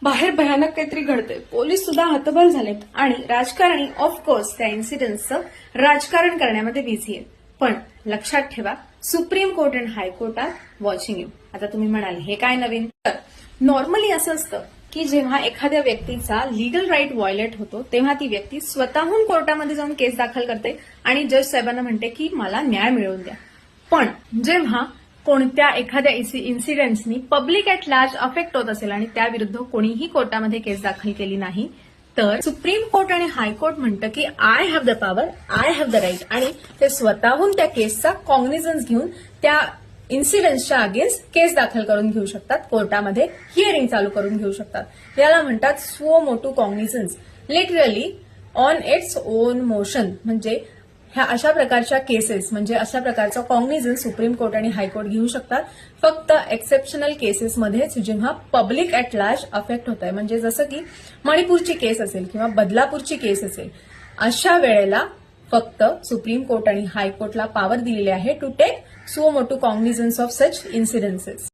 बाहेर भयानक काहीतरी घडतंय, पोलीस सुद्धा हतबल झालेत आणि राजकारणी ऑफकोर्स त्या इन्सिडेंटचं राजकारण करण्यामध्ये बिझी आहेत. पण लक्षात ठेवा, सुप्रीम कोर्ट आणि हायकोर्टात वॉचिंग यू. आता तुम्ही म्हणाल हे काय नवीन? तर नॉर्मली असं असतं की जेव्हा एखाद्या व्यक्तीचा लीगल राईट व्हायोलेट होतो तेव्हा ती व्यक्ती स्वतःहून कोर्टामध्ये जाऊन केस दाखल करते आणि जज साहेबांना म्हणते की मला न्याय मिळवून द्या. पण जेव्हा कोणत्या एखाद्या इन्सिडेंट्सनी पब्लिक ऍट लार्ज अफेक्ट होत असेल आणि त्याविरुद्ध कोणीही कोर्टामध्ये केस दाखल केली नाही, तर सुप्रीम कोर्ट आणि हायकोर्ट म्हणतं की I have the power, I have the right, आणि ते स्वतःहून त्या केसचा कॉग्निझन्स घेऊन त्या इन्सिडेंट्सच्या अगेन्स्ट केस दाखल करून घेऊ शकतात, कोर्टामध्ये हिअरिंग चालू करून घेऊ शकतात. याला म्हणतात suo motu cognisance, literally on its own motion. म्हणजे ह्या अशा प्रकारच्या केसेस, म्हणजे अशा प्रकारचा कॉग्निझन्स सुप्रीम कोर्ट आणि हायकोर्ट घेऊ शकतात फक्त एक्सेप्शनल केसेसमध्येच, जेव्हा पब्लिक ऍट लार्ज अफेक्ट होत आहे. म्हणजे जसं की मणिपूरची केस असेल किंवा बदलापूरची केस असेल, अशा वेळेला फक्त सुप्रीम कोर्ट आणि हायकोर्टला पॉवर दिलेली आहे to take suo motu cognizance of such इन्सिडेंसेस.